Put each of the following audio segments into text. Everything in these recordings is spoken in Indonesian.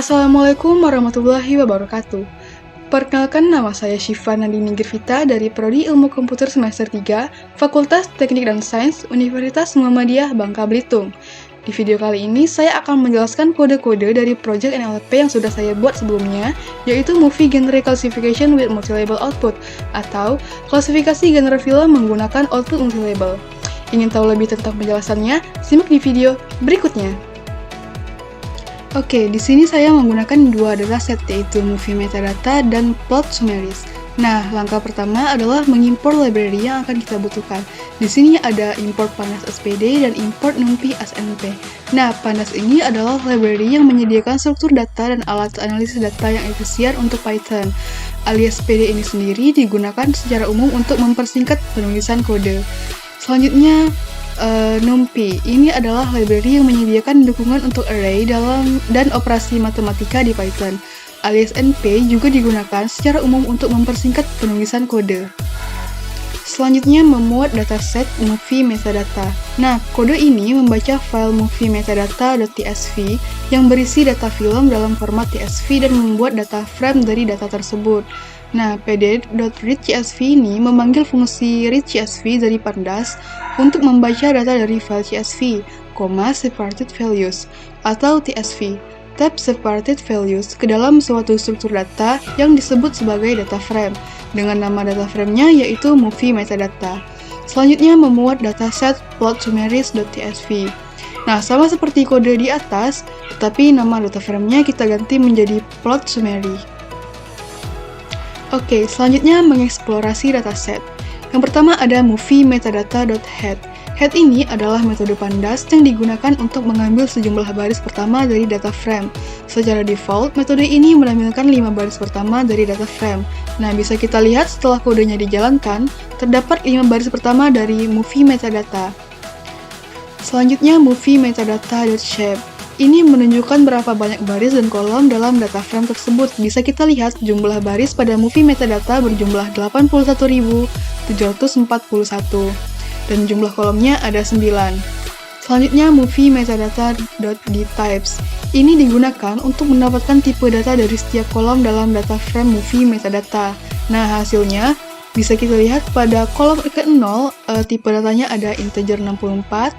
Assalamualaikum warahmatullahi wabarakatuh. Perkenalkan, nama saya Syifa Nandini Girvita dari Prodi Ilmu Komputer semester 3, Fakultas Teknik dan Sains, Universitas Muhammadiyah Bangka Belitung. Di video kali ini, saya akan menjelaskan kode-kode dari project NLP yang sudah saya buat sebelumnya, yaitu Movie Genre Classification with Multilabel Output, atau klasifikasi genre film menggunakan output multilabel. Ingin tahu lebih tentang penjelasannya? Simak di video berikutnya. Oke, di sini saya menggunakan dua dataset, yaitu Movie Metadata dan Plot Summaries. Nah, langkah pertama adalah mengimpor library yang akan kita butuhkan. Di sini ada import pandas SPD dan import numpy SNP. Nah, pandas ini adalah library yang menyediakan struktur data dan alat analisis data yang efisien untuk Python. Alias PD ini sendiri digunakan secara umum untuk mempersingkat penulisan kode. Selanjutnya, numpy ini adalah library yang menyediakan dukungan untuk array dan operasi matematika di Python. Alias NP juga digunakan secara umum untuk mempersingkat penulisan kode. Selanjutnya, memuat dataset movie metadata. Nah, kode ini membaca file movie metadata.tsv yang berisi data film dalam format TSV dan membuat data frame dari data tersebut. Nah, pd.readCSV ini memanggil fungsi readCSV dari pandas untuk membaca data dari file CSV, separated values, atau TSV, tab separated values, ke dalam suatu struktur data yang disebut sebagai data frame, dengan nama data frame-nya yaitu movie metadata. Selanjutnya, memuat dataset plotsummaries.tsv. Nah, sama seperti kode di atas, tetapi nama data frame-nya kita ganti menjadi plot summary. Oke, selanjutnya mengeksplorasi dataset. Yang pertama ada movie metadata.head. Head ini adalah metode pandas yang digunakan untuk mengambil sejumlah baris pertama dari data frame. Secara default, metode ini menampilkan 5 baris pertama dari data frame. Nah, bisa kita lihat setelah kodenya dijalankan, terdapat 5 baris pertama dari movie metadata. Selanjutnya, movie metadata.shape. Ini menunjukkan berapa banyak baris dan kolom dalam data frame tersebut. Bisa kita lihat jumlah baris pada movie metadata berjumlah 81.741 dan jumlah kolomnya ada 9. Selanjutnya, movie metadata.dtypes. Ini digunakan untuk mendapatkan tipe data dari setiap kolom dalam data frame movie metadata. Nah, hasilnya bisa kita lihat pada kolom ke-0, tipe datanya ada integer 64,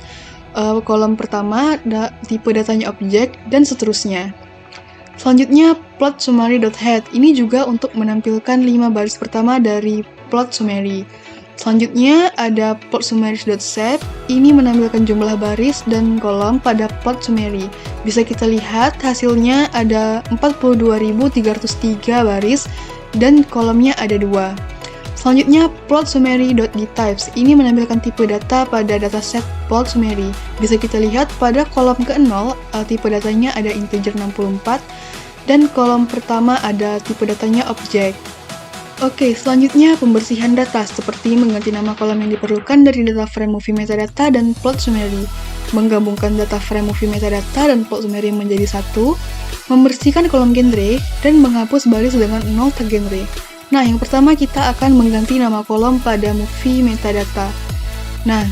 kolom pertama tipe datanya objek, dan seterusnya. Selanjutnya, plot summary.head. Ini juga untuk menampilkan 5 baris pertama dari plot summary. Selanjutnya ada plot summaries.shape. Ini menampilkan jumlah baris dan kolom pada plot summary. Bisa kita lihat hasilnya ada 42.303 baris dan kolomnya ada 2. Selanjutnya, plot summary.dtypes. Ini menampilkan tipe data pada dataset plot summary. Bisa kita lihat pada kolom ke-0, tipe datanya ada integer 64, dan kolom pertama ada tipe datanya objek. Oke, selanjutnya pembersihan data, seperti mengganti nama kolom yang diperlukan dari data frame movie metadata dan plot summary, menggabungkan data frame movie metadata dan plot summary menjadi satu, membersihkan kolom genre, dan menghapus baris dengan 0 tag genre. Nah, yang pertama kita akan mengganti nama kolom pada movie metadata. Nah,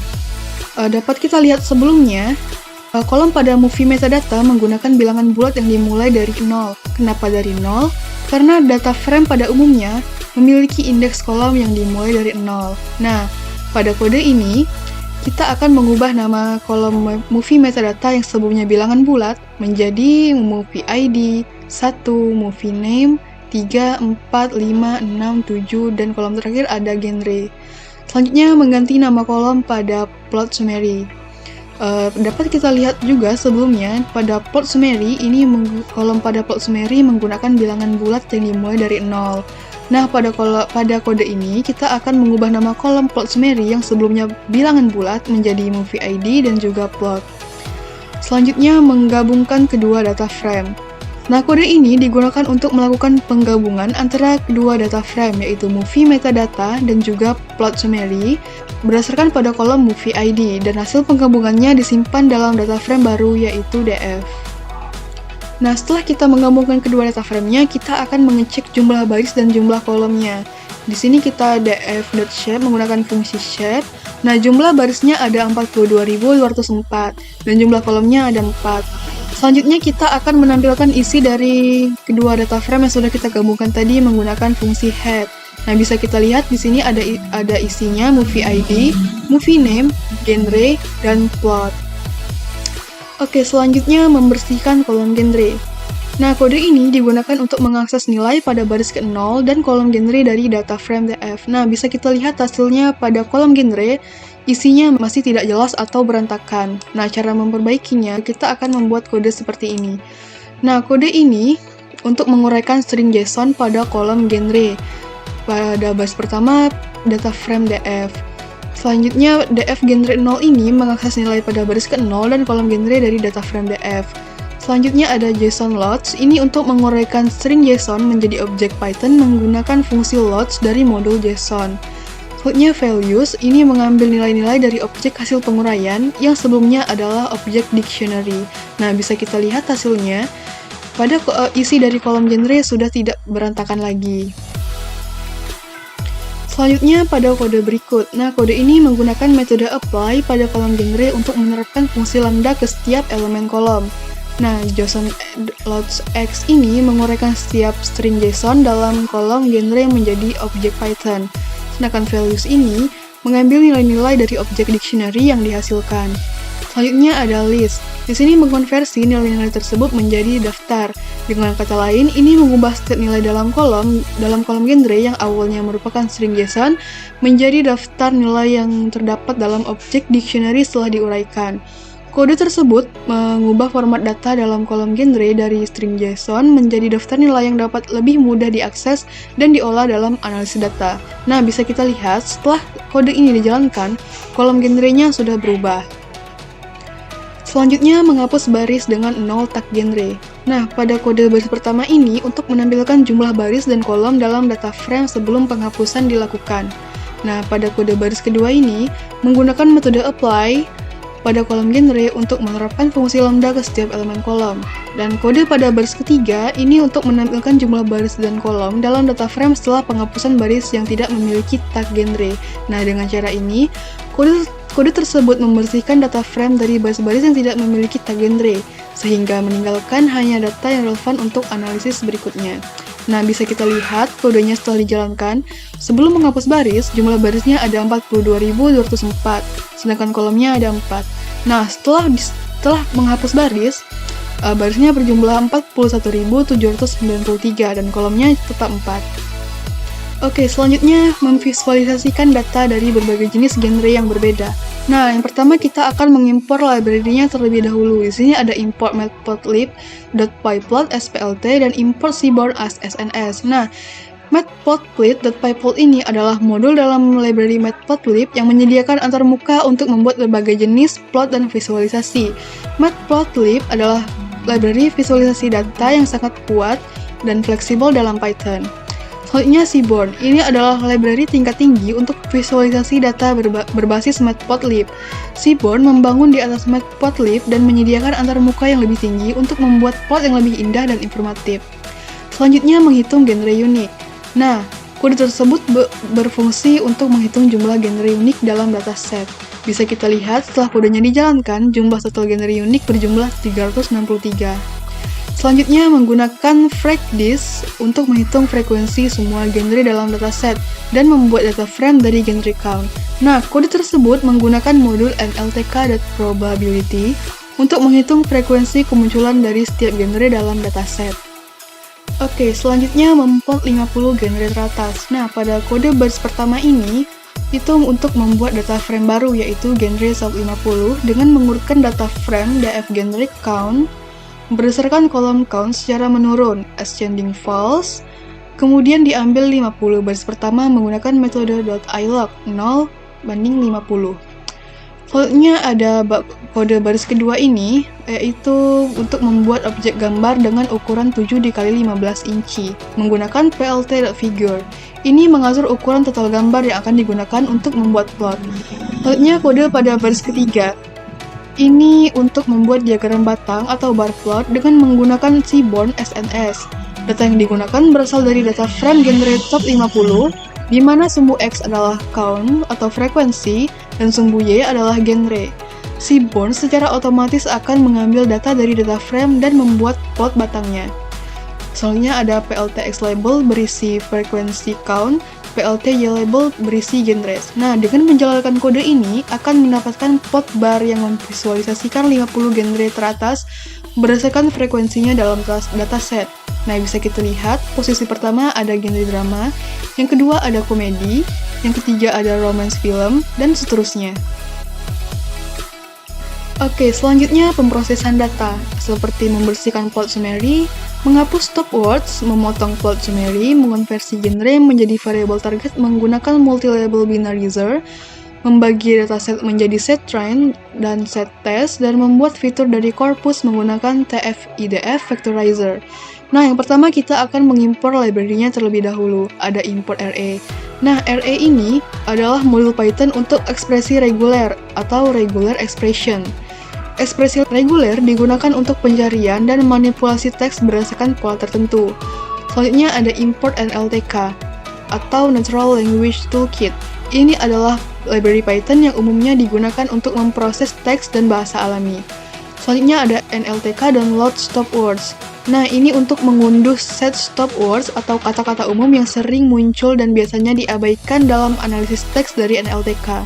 dapat kita lihat sebelumnya, kolom pada movie metadata menggunakan bilangan bulat yang dimulai dari 0. Kenapa dari 0? Karena data frame pada umumnya memiliki indeks kolom yang dimulai dari 0. Nah, pada kode ini, kita akan mengubah nama kolom movie metadata yang sebelumnya bilangan bulat menjadi movie ID, 1, movie name, 3, 4, 5, 6, 7, dan kolom terakhir ada genre. Selanjutnya, mengganti nama kolom pada plot summary. Dapat kita lihat juga sebelumnya, pada plot summary, kolom pada plot summary menggunakan bilangan bulat yang dimulai dari 0. Nah, pada kode ini, kita akan mengubah nama kolom plot summary yang sebelumnya bilangan bulat menjadi movie ID dan juga plot. Selanjutnya, menggabungkan kedua data frame. Nah, kode ini digunakan untuk melakukan penggabungan antara kedua data frame, yaitu movie metadata dan juga plot summary, berdasarkan pada kolom movie ID, dan hasil penggabungannya disimpan dalam data frame baru, yaitu df. Nah, setelah kita menggabungkan kedua data frame-nya, kita akan mengecek jumlah baris dan jumlah kolomnya. Di sini kita df.shape menggunakan fungsi shape. Nah, jumlah barisnya ada 42.204, dan jumlah kolomnya ada 4. Selanjutnya kita akan menampilkan isi dari kedua data frame yang sudah kita gabungkan tadi menggunakan fungsi head. Nah, bisa kita lihat di sini ada isinya movie ID, movie name, genre, dan plot. Oke, selanjutnya membersihkan kolom genre. Nah, kode ini digunakan untuk mengakses nilai pada baris ke-0 dan kolom genre dari data frame DF. Nah, bisa kita lihat hasilnya pada kolom genre, isinya masih tidak jelas atau berantakan. Nah, cara memperbaikinya, kita akan membuat kode seperti ini. Nah, kode ini untuk menguraikan string JSON pada kolom genre. Pada baris pertama, data frame DF. Selanjutnya, DF genre 0 ini mengakses nilai pada baris ke-0 dan kolom genre dari data frame DF. Selanjutnya ada JSON loads, ini untuk menguraikan string JSON menjadi objek Python menggunakan fungsi loads dari modul JSON. Selanjutnya values, ini mengambil nilai-nilai dari objek hasil penguraian yang sebelumnya adalah objek dictionary. Nah, bisa kita lihat hasilnya, pada isi dari kolom genre sudah tidak berantakan lagi. Selanjutnya pada kode berikut. Nah, kode ini menggunakan metode apply pada kolom genre untuk menerapkan fungsi lambda ke setiap elemen kolom. Nah, JSON loads X ini menguraikan setiap string JSON dalam kolom genre menjadi objek Python. Sedangkan values ini mengambil nilai-nilai dari objek dictionary yang dihasilkan. Selanjutnya ada list. Di sini mengkonversi nilai-nilai tersebut menjadi daftar. Dengan kata lain, ini mengubah setiap nilai dalam kolom genre yang awalnya merupakan string JSON menjadi daftar nilai yang terdapat dalam objek dictionary setelah diuraikan. Kode tersebut mengubah format data dalam kolom genre dari string JSON menjadi daftar nilai yang dapat lebih mudah diakses dan diolah dalam analisis data. Nah, bisa kita lihat setelah kode ini dijalankan, kolom genrenya sudah berubah. Selanjutnya, menghapus baris dengan 0 tag genre. Nah, pada kode baris pertama ini untuk menampilkan jumlah baris dan kolom dalam data frame sebelum penghapusan dilakukan. Nah, pada kode baris kedua ini, menggunakan metode apply pada kolom genre untuk menerapkan fungsi lambda ke setiap elemen kolom. Dan kode pada baris ketiga ini untuk menampilkan jumlah baris dan kolom dalam data frame setelah penghapusan baris yang tidak memiliki tag genre. Nah, dengan cara ini, kode tersebut membersihkan data frame dari baris-baris yang tidak memiliki tag genre, sehingga meninggalkan hanya data yang relevan untuk analisis berikutnya. Nah, bisa kita lihat kodenya setelah dijalankan. Sebelum menghapus baris, jumlah barisnya ada 42.204, sedangkan kolomnya ada 4. Nah, setelah menghapus baris, barisnya berjumlah 41.793 dan kolomnya tetap 4. Oke, selanjutnya memvisualisasikan data dari berbagai jenis genre yang berbeda. Nah, yang pertama kita akan mengimpor library-nya terlebih dahulu. Di sini ada import matplotlib.pyplot splt dan import seaborn as sns. Nah, matplotlib.pyplot ini adalah modul dalam library matplotlib yang menyediakan antarmuka untuk membuat berbagai jenis plot dan visualisasi. Matplotlib adalah library visualisasi data yang sangat kuat dan fleksibel dalam Python. Selanjutnya Seaborn, ini adalah library tingkat tinggi untuk visualisasi data berbasis matplotlib. Seaborn membangun di atas matplotlib dan menyediakan antarmuka yang lebih tinggi untuk membuat plot yang lebih indah dan informatif. Selanjutnya menghitung genre unik. Nah, kode tersebut berfungsi untuk menghitung jumlah genre unik dalam dataset. Bisa kita lihat setelah kodenya dijalankan, jumlah total genre unik berjumlah 363. Selanjutnya menggunakan fracdis untuk menghitung frekuensi semua genre dalam dataset dan membuat data frame dari genre count. Nah, kode tersebut menggunakan modul nltk.probability untuk menghitung frekuensi kemunculan dari setiap genre dalam dataset. Oke, selanjutnya memplot 50 genre teratas. Nah, pada kode baris pertama ini, itu untuk membuat data frame baru yaitu genre sub-50 dengan mengurutkan data frame df genre count berdasarkan kolom count secara menurun, ascending false, kemudian diambil 50 baris pertama menggunakan metode .ilog 0 banding 50. Selanjutnya ada kode baris kedua ini, yaitu untuk membuat objek gambar dengan ukuran 7x15 inci, menggunakan plt.figure. Ini mengatur ukuran total gambar yang akan digunakan untuk membuat plot. Selanjutnya kode pada baris ketiga, ini untuk membuat diagram batang atau bar plot dengan menggunakan seaborn SNS. Data yang digunakan berasal dari data frame genre top 50, di mana sumbu X adalah count atau frekuensi, dan sumbu Y adalah genre. si Bourne secara otomatis akan mengambil data dari data frame dan membuat plot batangnya. Selanjutnya ada PLT-X label berisi frequency count, PLT-Y label berisi genres. Nah, dengan menjalankan kode ini akan mendapatkan plot bar yang memvisualisasikan 50 genre teratas berdasarkan frekuensinya dalam dataset. Nah, bisa kita lihat, posisi pertama ada genre drama, yang kedua ada komedi, yang ketiga ada romance film, dan seterusnya. Oke, selanjutnya pemrosesan data, seperti membersihkan plot summary, menghapus stop words, memotong plot summary, mengonversi genre menjadi variable target menggunakan multi-label binarizer, membagi dataset menjadi set train dan set test, dan membuat fitur dari corpus menggunakan TF-IDF vectorizer. Nah, yang pertama kita akan mengimpor library-nya terlebih dahulu, ada import RA. Nah, RA ini adalah modul Python untuk ekspresi reguler atau regular expression. Ekspresi reguler digunakan untuk pencarian dan manipulasi teks berdasarkan pola tertentu. Selanjutnya ada import NLTK atau Natural Language Toolkit. Ini adalah library Python yang umumnya digunakan untuk memproses teks dan bahasa alami. Selanjutnya ada NLTK dan Load Stop Words. Nah, ini untuk mengunduh set stop words atau kata-kata umum yang sering muncul dan biasanya diabaikan dalam analisis teks dari NLTK.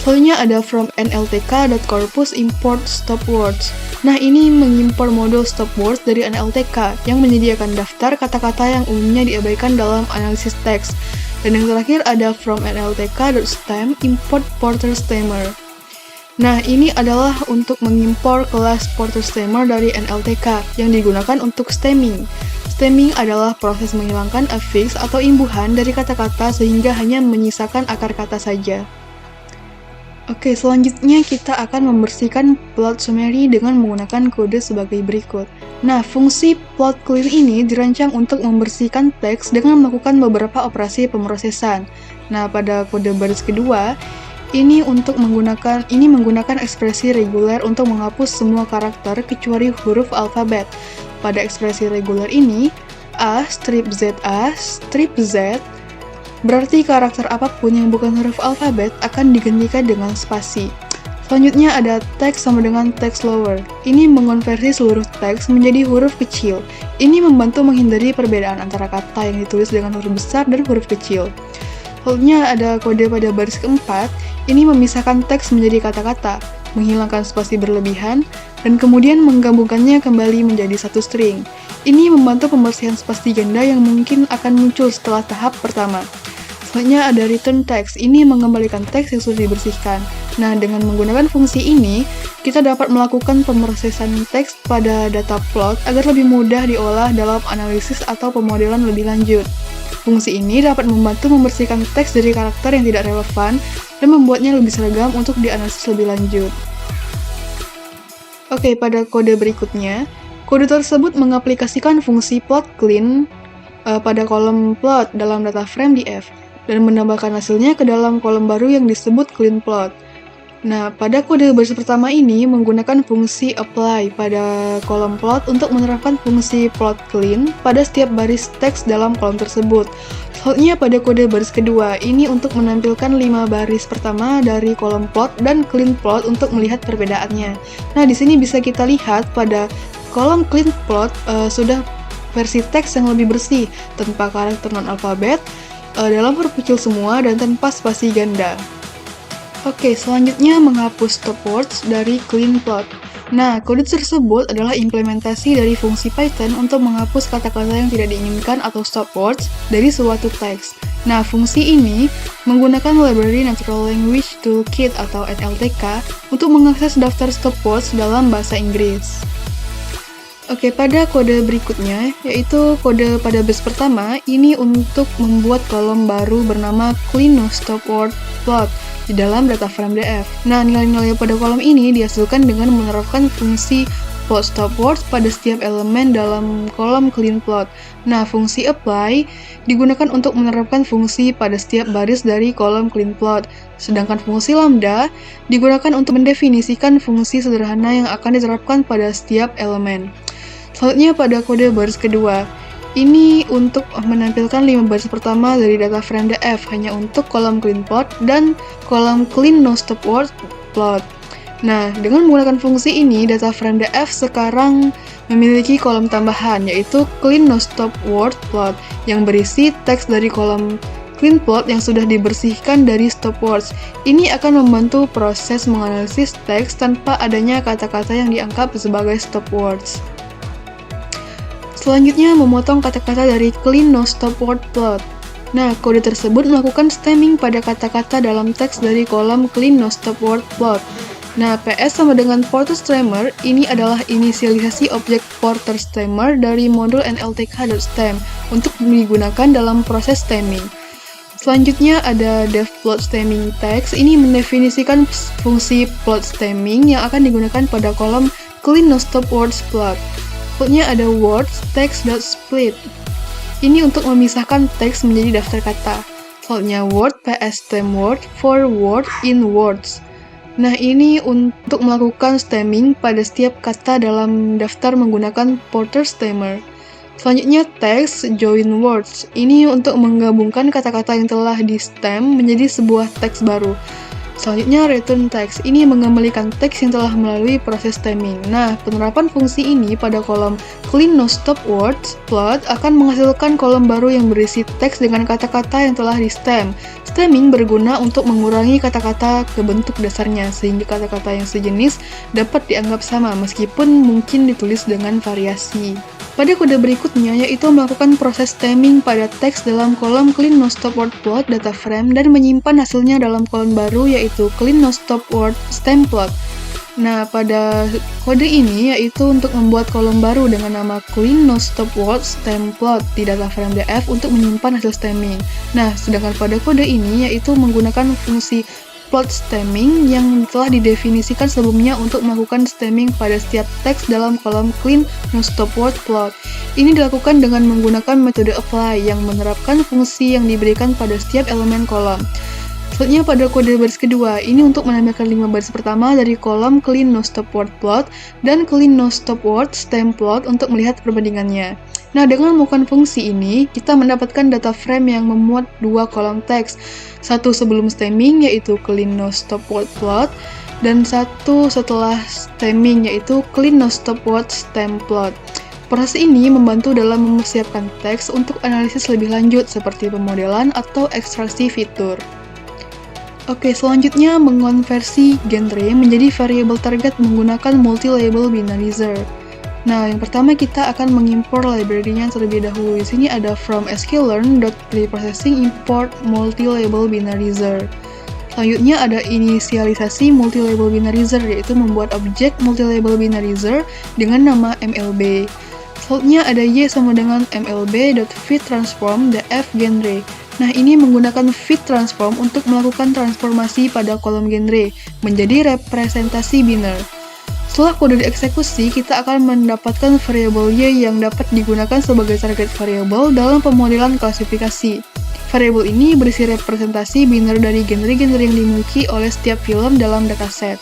Selanjutnya ada from nltk.corpus import stop words. Nah, ini mengimpor modul stop words dari NLTK yang menyediakan daftar kata-kata yang umumnya diabaikan dalam analisis teks. Dan yang terakhir ada from nltk.stem import porter stemmer. Nah, ini adalah untuk mengimpor kelas porter stemmer dari NLTK yang digunakan untuk stemming. Stemming adalah proses menghilangkan affix atau imbuhan dari kata-kata sehingga hanya menyisakan akar kata saja. Oke, selanjutnya kita akan membersihkan plot summary dengan menggunakan kode sebagai berikut. Nah, fungsi plot clean ini dirancang untuk membersihkan teks dengan melakukan beberapa operasi pemrosesan. Nah, pada kode baris kedua, ini menggunakan ekspresi reguler untuk menghapus semua karakter kecuali huruf alfabet. Pada ekspresi reguler ini, A strip Z berarti karakter apapun yang bukan huruf alfabet akan digantikan dengan spasi. Selanjutnya ada teks sama dengan teks lower. Ini mengonversi seluruh teks menjadi huruf kecil. Ini membantu menghindari perbedaan antara kata yang ditulis dengan huruf besar dan huruf kecil. Selanjutnya ada kode pada baris keempat. Ini memisahkan teks menjadi kata-kata, menghilangkan spasi berlebihan, dan kemudian menggabungkannya kembali menjadi satu string. Ini membantu pembersihan spasi ganda yang mungkin akan muncul setelah tahap pertama. Selanjutnya ada return text, ini mengembalikan teks yang sudah dibersihkan. Nah, dengan menggunakan fungsi ini, kita dapat melakukan pemrosesan teks pada data plot agar lebih mudah diolah dalam analisis atau pemodelan lebih lanjut. Fungsi ini dapat membantu membersihkan teks dari karakter yang tidak relevan dan membuatnya lebih seragam untuk dianalisis lebih lanjut. Oke, pada kode berikutnya, kode tersebut mengaplikasikan fungsi plot clean pada kolom plot dalam data frame di F, dan menambahkan hasilnya ke dalam kolom baru yang disebut clean plot. Nah, pada kode baris pertama ini menggunakan fungsi apply pada kolom plot untuk menerapkan fungsi plot clean pada setiap baris teks dalam kolom tersebut. Selanjutnya pada kode baris kedua, ini untuk menampilkan 5 baris pertama dari kolom plot dan clean plot untuk melihat perbedaannya. Nah, di sini bisa kita lihat pada kolom clean plot sudah versi teks yang lebih bersih, tanpa karakter non-alfabet, dalam huruf kecil semua, dan tanpa spasi ganda. Oke, selanjutnya menghapus stop words dari clean plot. Nah, kode tersebut adalah implementasi dari fungsi Python untuk menghapus kata-kata yang tidak diinginkan atau stop words dari suatu teks. Nah, fungsi ini menggunakan library Natural Language Toolkit atau NLTK untuk mengakses daftar stop words dalam bahasa Inggris. Oke, pada kode berikutnya, yaitu kode pada baris pertama, ini untuk membuat kolom baru bernama clean no stop word plot di dalam data frame DF. Nah, nilai-nilai pada kolom ini dihasilkan dengan menerapkan fungsi plot stop words pada setiap elemen dalam kolom clean plot. Nah, fungsi apply digunakan untuk menerapkan fungsi pada setiap baris dari kolom clean plot. Sedangkan fungsi lambda digunakan untuk mendefinisikan fungsi sederhana yang akan diterapkan pada setiap elemen. Selanjutnya pada kode baris kedua, ini untuk menampilkan 5 baris pertama dari data frame DF hanya untuk kolom clean plot dan kolom clean no stop word plot. Nah, dengan menggunakan fungsi ini, data frame DF sekarang memiliki kolom tambahan, yaitu clean no stop word plot, yang berisi teks dari kolom clean plot yang sudah dibersihkan dari stop words. Ini akan membantu proses menganalisis teks tanpa adanya kata-kata yang dianggap sebagai stop words. Selanjutnya, memotong kata-kata dari clean no stop word plot. Nah, kode tersebut melakukan stemming pada kata-kata dalam teks dari kolom clean no stop word plot. Nah, PS sama dengan Porter Stemmer, ini adalah inisialisasi objek Porter Stemmer dari modul nltk.stem untuk digunakan dalam proses stemming. Selanjutnya ada def plot stemming text, ini mendefinisikan fungsi plot stemming yang akan digunakan pada kolom clean no stop words plot. Plotnya ada words text.split. Ini untuk memisahkan teks menjadi daftar kata. Selanjutnya word ps stem word for word in words. Nah, ini untuk melakukan stemming pada setiap kata dalam daftar menggunakan Porter Stemmer. Selanjutnya, text join words. Ini untuk menggabungkan kata-kata yang telah di-stem menjadi sebuah teks baru. Selanjutnya, return text. Ini mengembalikan teks yang telah melalui proses stemming. Nah, penerapan fungsi ini pada kolom clean no stop words plot akan menghasilkan kolom baru yang berisi teks dengan kata-kata yang telah di-stem. Stemming berguna untuk mengurangi kata-kata ke bentuk dasarnya, sehingga kata-kata yang sejenis dapat dianggap sama meskipun mungkin ditulis dengan variasi. Pada kode berikutnya, yaitu melakukan proses stemming pada teks dalam kolom clean no stop word plot data frame dan menyimpan hasilnya dalam kolom baru yaitu clean no stop word stem plot. Nah, pada kode ini yaitu untuk membuat kolom baru dengan nama clean no stop word stem plot di data frame DF untuk menyimpan hasil stemming. Nah, sedangkan pada kode ini yaitu menggunakan fungsi plot stemming yang telah didefinisikan sebelumnya untuk melakukan stemming pada setiap teks dalam kolom clean no stop word plot. Ini dilakukan dengan menggunakan metode apply yang menerapkan fungsi yang diberikan pada setiap elemen kolom. Selanjutnya pada kode baris kedua, ini untuk menampilkan 5 baris pertama dari kolom clean no stop word plot dan clean no stop word stem plot untuk melihat perbandingannya. Nah, dengan melakukan fungsi ini, kita mendapatkan data frame yang memuat 2 kolom teks. Satu sebelum stemming yaitu clean no stop word plot dan satu setelah stemming yaitu clean no stop word stem plot. Proses ini membantu dalam mempersiapkan teks untuk analisis lebih lanjut seperti pemodelan atau ekstraksi fitur. Oke, selanjutnya mengonversi genre menjadi variable target menggunakan multi-label binarizer. Nah, yang pertama kita akan mengimpor library-nya terlebih dahulu. Di sini ada from sklearn.preprocessing import multi-label binarizer. Selanjutnya ada inisialisasi multi-label binarizer, yaitu membuat objek multi-label binarizer dengan nama MLB. Selanjutnya ada y sama dengan mlb.fitTransform df genre. Nah, ini menggunakan fit transform untuk melakukan transformasi pada kolom genre menjadi representasi biner. Setelah kode dieksekusi, kita akan mendapatkan variabel y yang dapat digunakan sebagai target variable dalam pemodelan klasifikasi. Variabel ini berisi representasi biner dari genre-genre yang dimiliki oleh setiap film dalam dataset.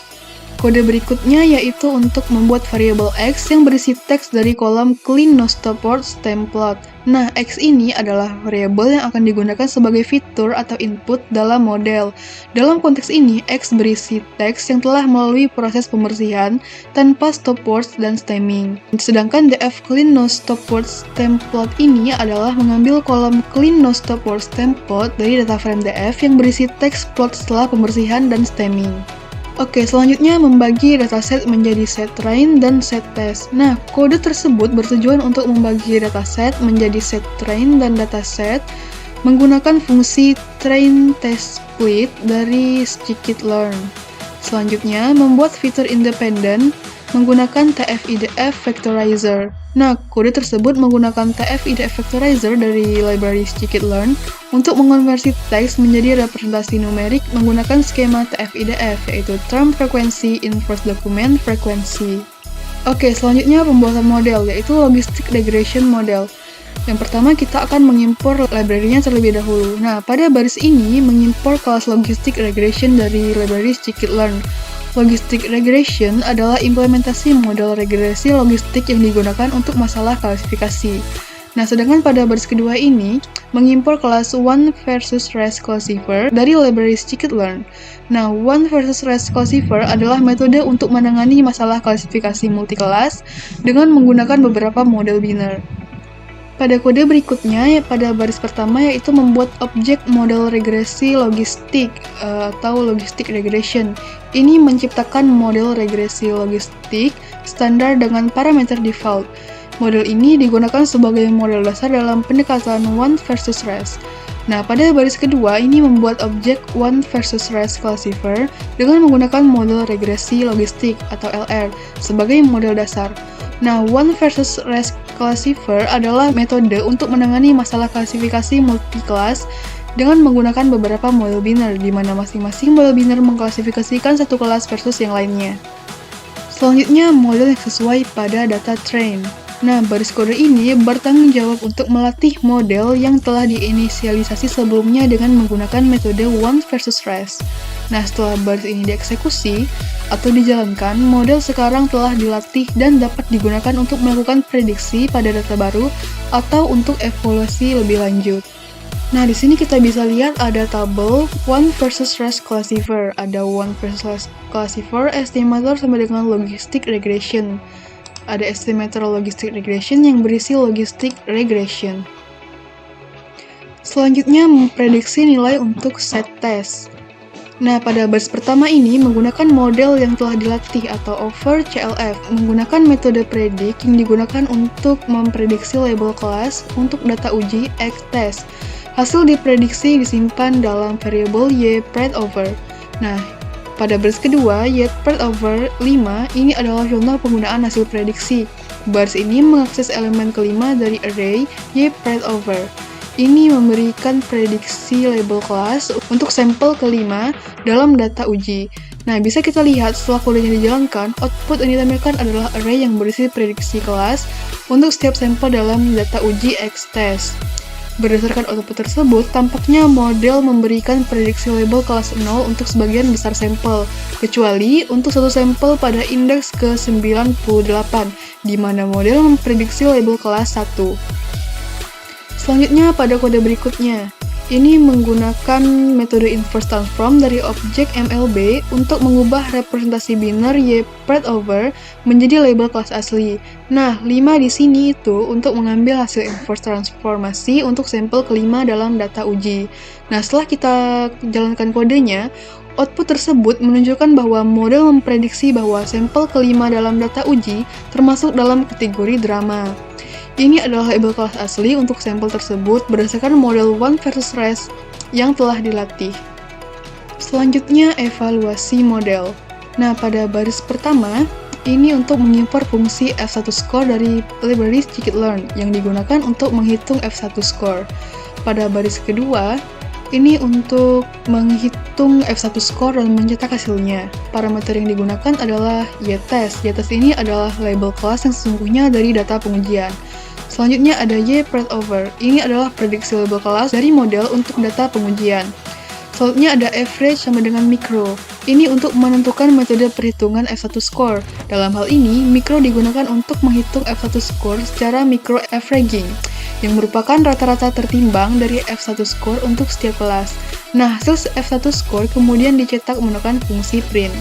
Kode berikutnya yaitu untuk membuat variabel x yang berisi teks dari kolom clean no stop word stem plot. Nah, x ini adalah variabel yang akan digunakan sebagai fitur atau input dalam model. Dalam konteks ini, x berisi teks yang telah melalui proses pembersihan tanpa stop words dan stemming. Sedangkan df clean no stop word stem plot ini adalah mengambil kolom clean no stop word stem plot dari data frame df yang berisi teks plot setelah pembersihan dan stemming. Oke, selanjutnya membagi dataset menjadi set train dan set test. Nah, kode tersebut bertujuan untuk membagi dataset menjadi set train dan dataset menggunakan fungsi train test split dari scikit-learn. Selanjutnya, membuat fitur independen menggunakan tf-idf vectorizer. Nah, kode tersebut menggunakan tf-idf vectorizer dari library scikit-learn untuk mengonversi teks menjadi representasi numerik menggunakan skema tf-idf, yaitu term frequency inverse document frequency. Oke, selanjutnya pembuatan model, yaitu logistic regression model. Yang pertama, kita akan mengimpor library-nya terlebih dahulu. Nah, pada baris ini, mengimpor kelas logistic regression dari library scikit-learn. Logistic regression adalah implementasi model regresi logistik yang digunakan untuk masalah klasifikasi. Nah, sedangkan pada baris kedua ini, mengimpor kelas One versus Rest Classifier dari library scikit-learn. Nah, One versus Rest Classifier adalah metode untuk menangani masalah klasifikasi multikelas dengan menggunakan beberapa model biner. Pada kode berikutnya, pada baris pertama yaitu membuat objek model regresi logistik atau logistic regression. Ini menciptakan model regresi logistik standar dengan parameter default. Model ini digunakan sebagai model dasar dalam pendekatan One versus Rest. Nah, pada baris kedua ini membuat objek One versus Rest Classifier dengan menggunakan model regresi logistik atau LR sebagai model dasar. Nah, One versus Rest Classifier adalah metode untuk menangani masalah klasifikasi multi-kelas dengan menggunakan beberapa model biner, di mana masing-masing model biner mengklasifikasikan satu kelas versus yang lainnya. Selanjutnya, model yang sesuai pada data train. Nah, baris kode ini bertanggung jawab untuk melatih model yang telah diinisialisasi sebelumnya dengan menggunakan metode One versus Rest. Nah, setelah baris ini dieksekusi atau dijalankan, model sekarang telah dilatih dan dapat digunakan untuk melakukan prediksi pada data baru atau untuk evaluasi lebih lanjut. Nah, di sini kita bisa lihat ada tabel One versus Rest Classifier, ada One versus Rest Classifier, estimator sama dengan logistic regression. Ada estimator logistic regression yang berisi logistic regression. Selanjutnya, memprediksi nilai untuk set test. Nah, pada baris pertama ini menggunakan model yang telah dilatih atau over CLF, menggunakan metode predict yang digunakan untuk memprediksi label kelas untuk data uji X test. Hasil diprediksi disimpan dalam variabel y pred over. Nah, pada baris kedua, y pred over 5 ini adalah contoh penggunaan hasil prediksi. Baris ini mengakses elemen kelima dari array y pred over. Ini memberikan prediksi label kelas untuk sampel kelima dalam data uji. Nah, bisa kita lihat setelah kodenya dijalankan, output yang ditampilkan adalah array yang berisi prediksi kelas untuk setiap sampel dalam data uji X test. Berdasarkan output tersebut, tampaknya model memberikan prediksi label kelas 0 untuk sebagian besar sampel, kecuali untuk satu sampel pada indeks ke-98, di mana model memprediksi label kelas 1. Selanjutnya pada kode berikutnya, ini menggunakan metode inverse transform dari objek MLB untuk mengubah representasi biner y pred over menjadi label kelas asli. Nah, 5 di sini itu untuk mengambil hasil inverse transformasi untuk sampel kelima dalam data uji. Nah, setelah kita jalankan kodenya, output tersebut menunjukkan bahwa model memprediksi bahwa sampel kelima dalam data uji termasuk dalam kategori drama. Ini adalah label kelas asli untuk sampel tersebut berdasarkan model One versus Rest yang telah dilatih. Selanjutnya, evaluasi model. Nah, pada baris pertama, ini untuk mengimpor fungsi F1 score dari library scikit-learn yang digunakan untuk menghitung F1 score. Pada baris kedua, ini untuk menghitung F1 score dan mencetak hasilnya. Parameter yang digunakan adalah y-test. Y-test ini adalah label kelas yang sesungguhnya dari data pengujian. Selanjutnya ada y pred over. Ini adalah prediksi label kelas dari model untuk data pengujian. Selanjutnya ada average sama dengan micro. Ini untuk menentukan metode perhitungan F1 score. Dalam hal ini, micro digunakan untuk menghitung F1 score secara micro averaging, yang merupakan rata-rata tertimbang dari F1 score untuk setiap kelas. Nah, hasil F1 score kemudian dicetak menggunakan fungsi print.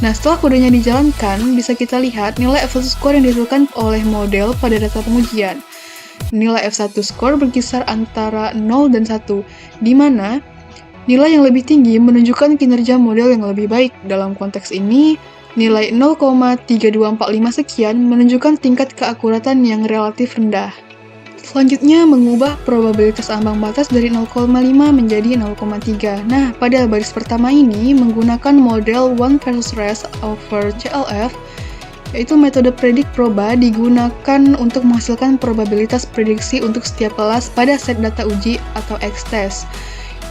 Nah, setelah kodenya dijalankan, bisa kita lihat nilai F1 score yang dihasilkan oleh model pada data pengujian. Nilai F1 score berkisar antara 0 dan 1, di mana nilai yang lebih tinggi menunjukkan kinerja model yang lebih baik. Dalam konteks ini, nilai 0,3245 sekian menunjukkan tingkat keakuratan yang relatif rendah. Selanjutnya, mengubah probabilitas ambang batas dari 0,5 menjadi 0,3. Nah, pada baris pertama ini menggunakan model One versus Rest over CLF, yaitu metode predict proba digunakan untuk menghasilkan probabilitas prediksi untuk setiap kelas pada set data uji atau X test.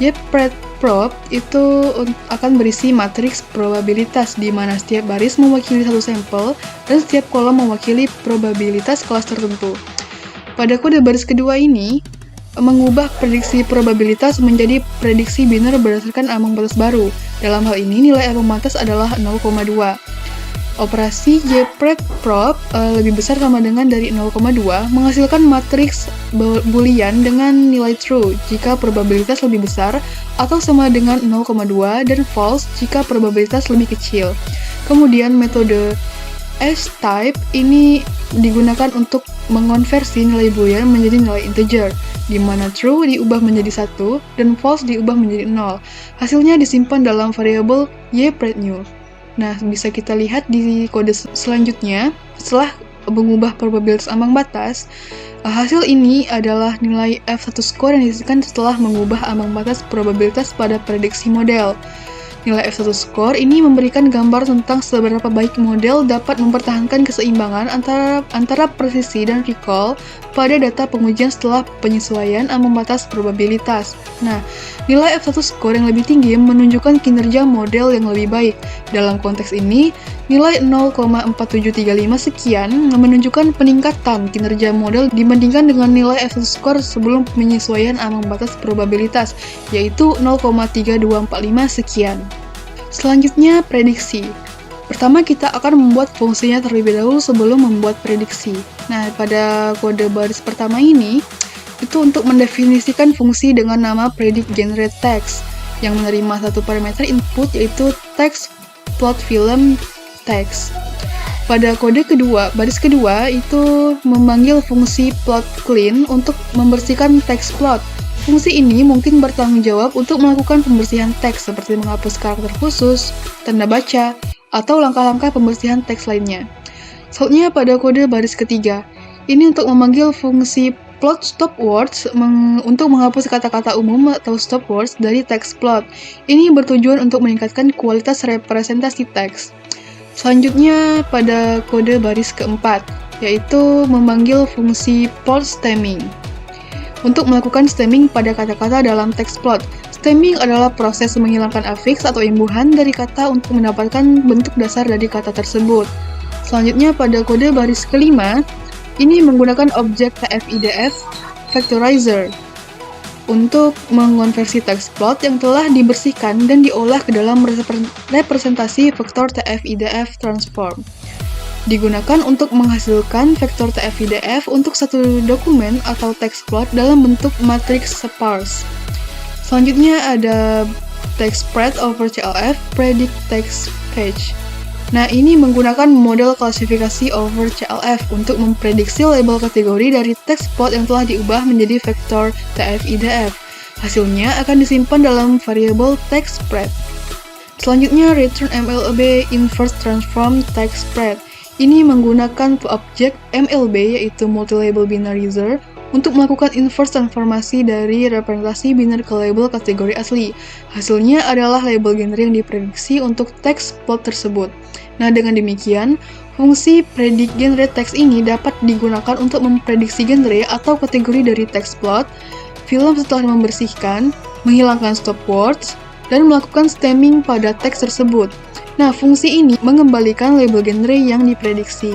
Y-pred prob itu akan berisi matriks probabilitas di mana setiap baris mewakili satu sampel dan setiap kolom mewakili probabilitas kelas tertentu. Pada kode baris kedua ini, mengubah prediksi probabilitas menjadi prediksi biner berdasarkan ambang batas baru. Dalam hal ini, nilai ambang batas adalah 0,2. Operasi JPRED-PROB lebih besar sama dengan dari 0,2 menghasilkan matriks boolean dengan nilai true jika probabilitas lebih besar atau sama dengan 0,2 dan false jika probabilitas lebih kecil. Kemudian metode S-type ini digunakan untuk mengonversi nilai boolean menjadi nilai integer, di mana true diubah menjadi 1 dan false diubah menjadi 0. Hasilnya disimpan dalam variabel YPREDNew. Nah, bisa kita lihat di kode selanjutnya, setelah mengubah probabilitas ambang batas, hasil ini adalah nilai F1 score yang dihasilkan setelah mengubah ambang batas probabilitas pada prediksi model. Nilai F1 score ini memberikan gambar tentang seberapa baik model dapat mempertahankan keseimbangan antara presisi dan recall pada data pengujian setelah penyesuaian ambang batas probabilitas. Nah, nilai F1 score yang lebih tinggi menunjukkan kinerja model yang lebih baik. Dalam konteks ini, nilai 0,4735 sekian menunjukkan peningkatan kinerja model dibandingkan dengan nilai F1 score sebelum penyesuaian ambang batas probabilitas, yaitu 0,3245 sekian. Selanjutnya, prediksi. Pertama, kita akan membuat fungsinya terlebih dahulu sebelum membuat prediksi. Nah, pada kode baris pertama ini, itu untuk mendefinisikan fungsi dengan nama predict_generate_text yang menerima satu parameter input yaitu text plot film text. Pada kode kedua, baris kedua itu memanggil fungsi plot clean untuk membersihkan text plot. Fungsi ini mungkin bertanggung jawab untuk melakukan pembersihan teks seperti menghapus karakter khusus, tanda baca, atau langkah-langkah pembersihan teks lainnya. Selanjutnya pada kode baris ketiga, ini untuk memanggil fungsi plot stop words untuk menghapus kata-kata umum atau stop words dari text plot. Ini bertujuan untuk meningkatkan kualitas representasi teks. Selanjutnya pada kode baris keempat, yaitu memanggil fungsi plot stemming untuk melakukan stemming pada kata-kata dalam text plot. Stemming adalah proses menghilangkan afiks atau imbuhan dari kata untuk mendapatkan bentuk dasar dari kata tersebut. Selanjutnya pada kode baris kelima, ini menggunakan objek TF-IDF Vectorizer untuk mengonversi text plot yang telah dibersihkan dan diolah ke dalam representasi vektor TF-IDF transform. Digunakan untuk menghasilkan vektor TF-IDF untuk satu dokumen atau text plot dalam bentuk matriks sparse. Selanjutnya ada text spread over CLF predict text page. Nah, ini menggunakan model klasifikasi over CLF untuk memprediksi label kategori dari text plot yang telah diubah menjadi vektor TF-IDF. Hasilnya akan disimpan dalam variabel text spread. Selanjutnya, return MLB inverse transform text spread. Ini menggunakan objek MLB yaitu multi-label binarizer untuk melakukan inverse transformasi dari representasi biner ke label kategori asli. Hasilnya adalah label genre yang diprediksi untuk text plot tersebut. Nah, dengan demikian, fungsi predict_generate_text ini dapat digunakan untuk memprediksi genre atau kategori dari text plot, film setelah membersihkan, menghilangkan stop words, dan melakukan stemming pada teks tersebut. Nah, fungsi ini mengembalikan label genre yang diprediksi.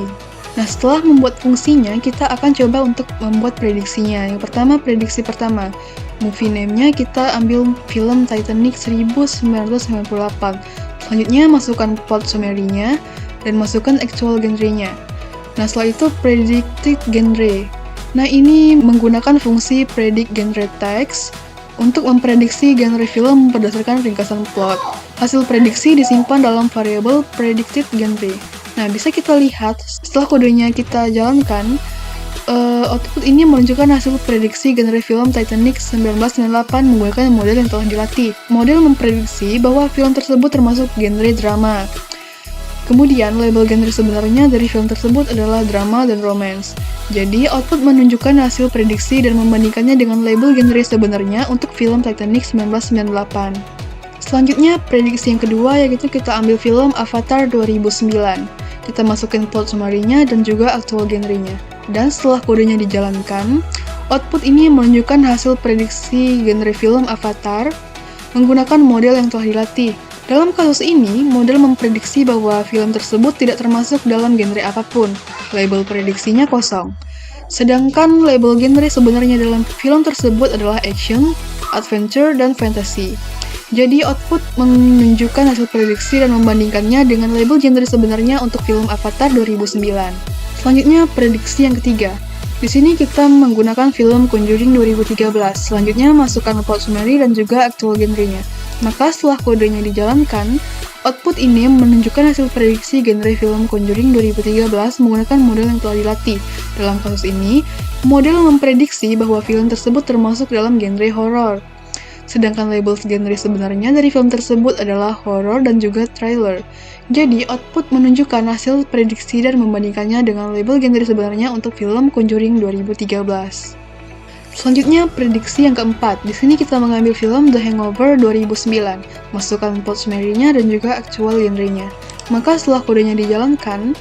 Nah, setelah membuat fungsinya, kita akan coba untuk membuat prediksinya. Yang pertama, prediksi pertama. Movie name-nya kita ambil film Titanic 1998. Selanjutnya, masukkan plot summary-nya, dan masukkan actual genre-nya. Nah, setelah itu, predicted genre. Nah, ini menggunakan fungsi predict_generate_text untuk memprediksi genre film berdasarkan ringkasan plot. Hasil prediksi disimpan dalam variabel predicted genre. Nah, bisa kita lihat setelah kodenya kita jalankan, output ini menunjukkan hasil prediksi genre film Titanic 1998 menggunakan model yang telah dilatih. Model memprediksi bahwa film tersebut termasuk genre drama. Kemudian, label genre sebenarnya dari film tersebut adalah drama dan romance. Jadi, output menunjukkan hasil prediksi dan membandingkannya dengan label genre sebenarnya untuk film Titanic 1998. Selanjutnya, prediksi yang kedua yaitu kita ambil film Avatar 2009. Kita masukin plot summary-nya dan juga actual genre-nya. Dan setelah kodenya dijalankan, output ini menunjukkan hasil prediksi genre film Avatar menggunakan model yang telah dilatih. Dalam kasus ini, model memprediksi bahwa film tersebut tidak termasuk dalam genre apapun. Label prediksinya kosong. Sedangkan label genre sebenarnya dalam film tersebut adalah action, adventure, dan fantasy. Jadi output menunjukkan hasil prediksi dan membandingkannya dengan label genre sebenarnya untuk film Avatar 2009. Selanjutnya, prediksi yang ketiga. Di sini kita menggunakan film Conjuring 2013. Selanjutnya, masukkan plot summary dan juga actual genrenya. Maka setelah kodenya dijalankan, output ini menunjukkan hasil prediksi genre film Conjuring 2013 menggunakan model yang telah dilatih. Dalam kasus ini, model memprediksi bahwa film tersebut termasuk dalam genre horor. Sedangkan label genre sebenarnya dari film tersebut adalah horor dan juga thriller. Jadi, output menunjukkan hasil prediksi dan membandingkannya dengan label genre sebenarnya untuk film Conjuring 2013. Selanjutnya, prediksi yang keempat. Di sini kita mengambil film The Hangover 2009, masukkan plot summary-nya dan juga actual genre-nya. Maka setelah kodenya dijalankan,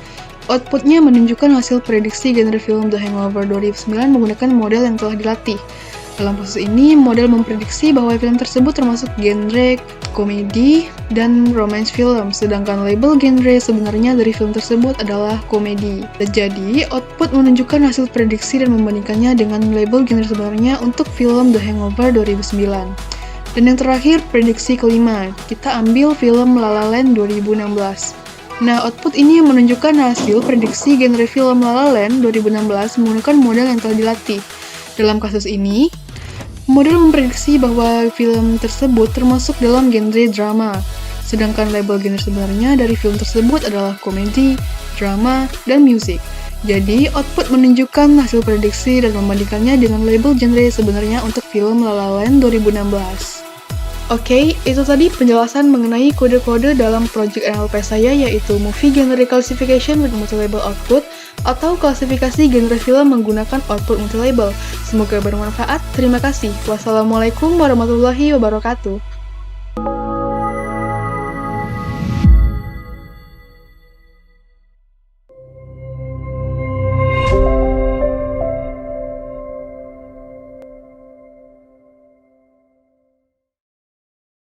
outputnya menunjukkan hasil prediksi genre film The Hangover 2009 menggunakan model yang telah dilatih. Dalam kasus ini, model memprediksi bahwa film tersebut termasuk genre komedi dan romance film, sedangkan label genre sebenarnya dari film tersebut adalah komedi. Jadi, output menunjukkan hasil prediksi dan membandingkannya dengan label genre sebenarnya untuk film The Hangover 2009. Dan yang terakhir, prediksi kelima. Kita ambil film La La Land 2016. Nah, output ini menunjukkan hasil prediksi genre film La La Land 2016 menggunakan model yang telah dilatih. Dalam kasus ini, model memprediksi bahwa film tersebut termasuk dalam genre drama, sedangkan label genre sebenarnya dari film tersebut adalah komedi, drama, dan musik. Jadi, output menunjukkan hasil prediksi dan membandingkannya dengan label genre sebenarnya untuk film La La Land 2016. Oke, itu tadi penjelasan mengenai kode-kode dalam project NLP saya, yaitu Movie Genre Classification with Multi-Label Output atau klasifikasi genre film menggunakan output multi-label. Semoga bermanfaat. Terima kasih. Wassalamualaikum warahmatullahi wabarakatuh.